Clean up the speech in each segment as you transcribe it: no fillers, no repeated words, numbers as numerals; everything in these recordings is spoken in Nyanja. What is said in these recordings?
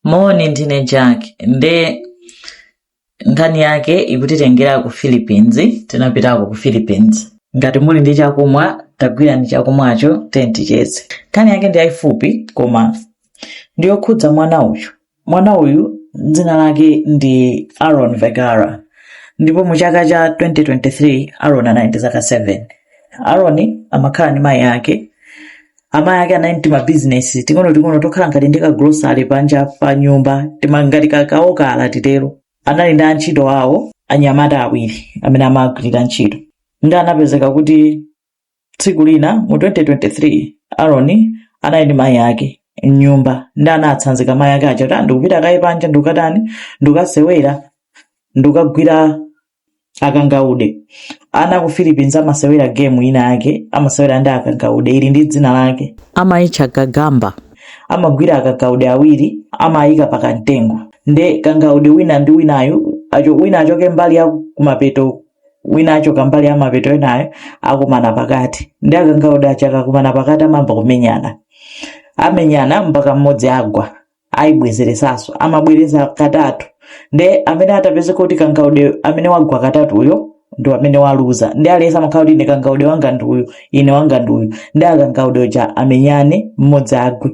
Moni ndine Jack nde nkhani yake ikutitengera ku Philippines. Tinapitako ku Philippines. Ngati muli ndi chakumwa tagwira ndi chakumwacho ticheze. Nkhani yake ndi yayifupi koma ndiyokhudza mwana uyu dzina lake ndi Aaron Vergara, ndipo mu chaka cha 2023 Aaron anali zaka 7. Aaron amakhala ndi mayi ake. Amayi ake anali ndi mabizinesi ting'ono tokhala ngati ndi kagrosari panja pa nyumba timangati kakaokala titero. Anali ndi antchito awo anyamata awiri amene amagwirira ntchito. Ndi anapezeka kuti tsiku lina mu 2023 Aaron anali ndi mayi ake mnyumba ndi anatsanzika mayi ake aja kuti ndikupita kayi panja ndikukatani ndikukasewera ndikukagwira akangaude. Ana ku Philippines amasewera game ina yake amasewera ndi akangaude ili ndi dzina lake amayitcha gagamba. Amagwira akangaude awiri amayika pakamtengo nde kangaude wina ndi winayo wina achoke mbali ya kumapeto wina achoka mbali ya mapeto enayo akumana pakati. Ndi akangaude achaka kumana pakati amamba kumenyana. Amenyana mpaka mmodzi agwa ayibwezeresaso amabwereza katatu. Nde amene atapeze kuti kangaude amene wagwa katatu uyo ndo amene waluza. Ndi alesa amakhala kuti ine kangaude wanga ndi uyu ine wanga ndi uyu. Ndi akangaude oja amenyane mmodzi agwe.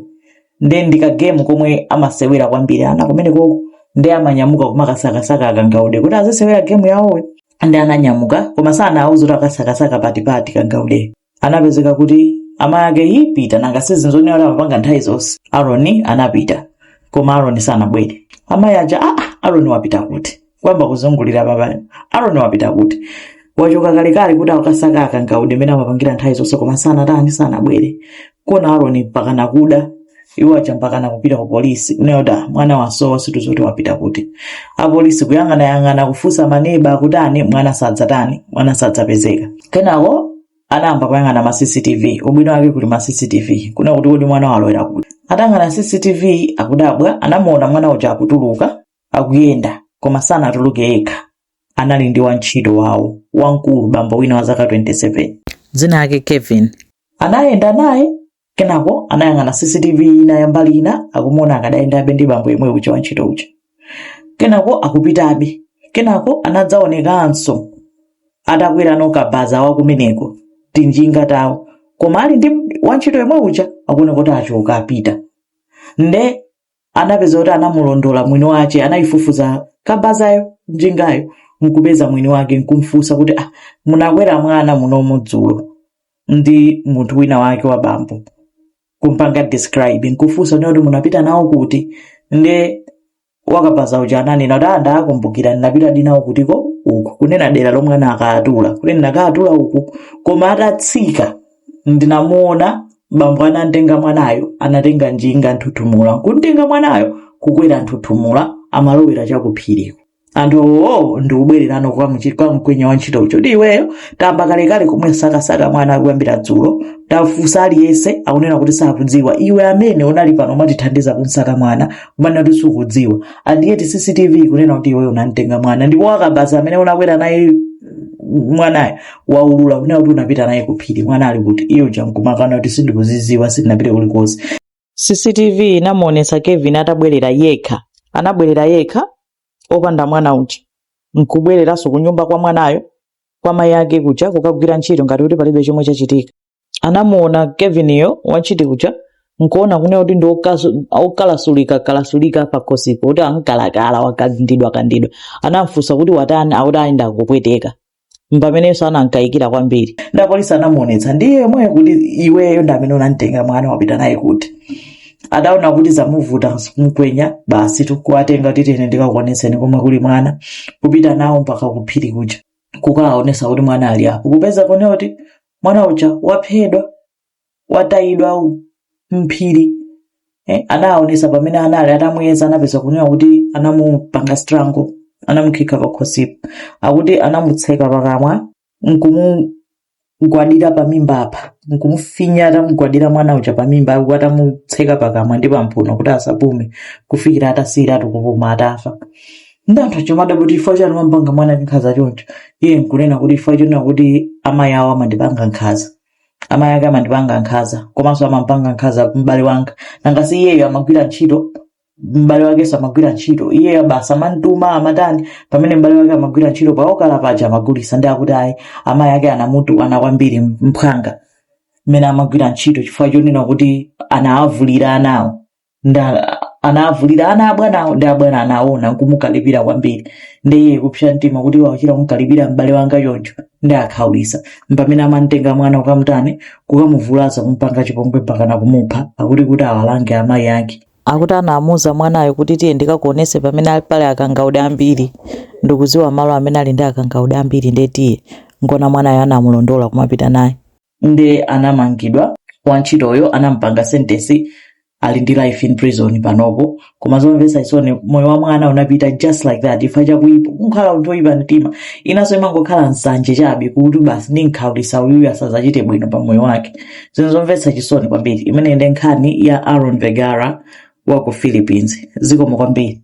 Nde ndika game komwe amasewera kwambiri ana kumeneko. Ndi amanyamuka kumakasakasaka akangaude kuti azisewera game yawo. Ndi ananyamuka koma sana auza kuti akasakasaka patipati kangaude. Anapezeka kuti amayi ake ipita nanga sizinzoni wala mapanga nthawi zonse. Aaron anapita koma Aaron sanabwere. Amayi aja Aaron wapita kuti kwamba kuzungulira baba. Aaron wapita kuti wachoka kalekale kuti akasaka akangaude mena amapangira nthawi zonse koma sanabwere. Kona Aaron mpaka nakuda iwo acha mpaka nakupita ku polisi unayoda mwana wasowa situ zoti wapita kuti. Apolisi kuyang'ana kufusa maneba kutani mwana sadzapezeka. Kenako anayamba kuyang'ana ma CCTV ubwino wake kuli ma CCTV kuna kuti uli mwana walowera kuti. Atang'ana CCTV akudabwa anamuona mwana uja akutuluka akuyenda koma sanatuluke yekha. Anali ndi wantchito wawo wankulu bambo wina wa zaka 27 dzina yake Kevin. Anayenda naye kenako anayang'ana CCTV ina yambali ina akumuona akadayendabe ndi bambo yemwe uja wantchito uja. Kenako akupitabe. Kenako anadzaonekanso atakwera nokabaza wakumeneko tinjinga tawo koma ali ndi wantchito yemwe uja akuona kuti achoka apita. Nde anapeza kuti anamulondola mwini wace anayifufuza kabazayo njingayo nkupeza mwini wake nkumfusa kuti munakwera mwana munomu dzulo ndi munthu wina wake wa bambo kumpanga describe nkufusa kuti munapita nawo kuti. Nde wakabaza uja ananena kuti ndakumbukira ndinapita dinawo kutiko uku kunena dera lomwe anakatula kuti ndinakatula uku koma atatsika ndinamuona bambo anatenga mwanayo anatenga njinga nthuthumula nkutenga mwanayo kukwera nthuthumula amalowera chakuphiriko. Anthu ndikubwererano kwa mkwenya wantchito ucho kuti iweyo tamba kalekale komwe sakasaka mwana akuyambira dzulo tafusa aliyese akunena kuti sakudziwa iwe amene unali pano umatithandiza kunsaka mwana kumana kuti sukudziwa andiyeti CCTV kunena kuti iweyo unamtenga mwana ndipo wakabaza amene unakwera naye mwanayo waulula kunena kuti unapita naye kuphiri mwana ali kuti iyo jankumakana kuti sindikuziziwa sindinapite kulikonse. CCTV inamuonesa Kevin anabwerera yekha opanda mwana uja nkubwereraso kunyumba kwa mwanayo kwa mayi ake kuja kukagwira ntchito ngati kuti palibe chomwe chachitika. Anamuona Keviniyo wantchito kuja nkuona kunena kuti ndi okalasulika pakosiko kuti ankalakala wakandidwa. Anamfusa kuti watani akuti ayenda kupweteka mpamenenso anankayikira kwambiri. Nda polisi anamuonetsa ndiye mwe kuti iweyo ndamene unamtenga mwana wapita naye kuti. Adaona kuti zamuvuta mkwenya basi tukuwatenga kuti ine ndikakuonetseni komwe kuli mwana kupita nawo mpaka kuphiri kuja kukaonesa kuti mwana ali apo kupeza kunena kuti mwana uja waphedwa watayidwa mphiri. Anaonesa pamene anali atamuyeza anapeza kunena kuti anamupanga strangle anamukhika pakhosipo akuti anamutseka pakamwa nkumugwadira pamimba apa nkumufinya atamugwadira mwana uja pamimba atamutseka pakamwa ndi pamphuno kuti asapume kufikira atasira tukupuma atafa. Ndi anthu chomada kuti ifo chanu mambanga mwana nkhaza choncho iye nkunena kuti ifo chonena kuti amayi awo amandipanga nkhaza amayi ake amandipanga nkhaza komanso amampanga nkhaza m'bale wanga nanga si iyeyo amagwira ntchito mbale wake samagwira ntchito, iye basa amantuma amatani, pamene mbale wake amagwira ntchito paokala paja amagulisa. Ndi akuti ayi amayi ake anamutukwana kwambiri mphanga mmene amagwira ntchito, chifukwa chonena kuti anaavulira anawo, anaavulira ana abwanawo, ndi abwana anaona nkumukalipira kwambiri. Ndi iye kupsa mtima kuti wachira kumukalipira mbale wanga choncho, ndi akhaulisa. Pamene amantenga mwana kukamutani kukamuvulaza kumpanga chipongwe mpaka kumupha, akuti kuti awalange amayi ake. Akuti anamuza mwanayo kuti tiye ndikakuonese pamene ali pale akangaude ambiri, ndikuziwa malo amene ali ndi akangaude ambiri, ndetiye ngona mwanayo anamulondola kumapita naye. Ndi anamangidwa, wantchitoyo anampanga sentence ali ndi life in prison panopo. Koma zomvetsa chisoni moyo wa mwana unapita just like that, ifa chakuipa kunkhala munthu oyipa mtima. Inaso imangokhala nsanje chabe kuti basi ndinkhaulisa uyu asazachite bwino pa moyo wake. Zomvetsa chisoni kwambiri. Imene ndi nkhani ya Aaron Vergara wa ku Philippines. Zikomo kwambiri.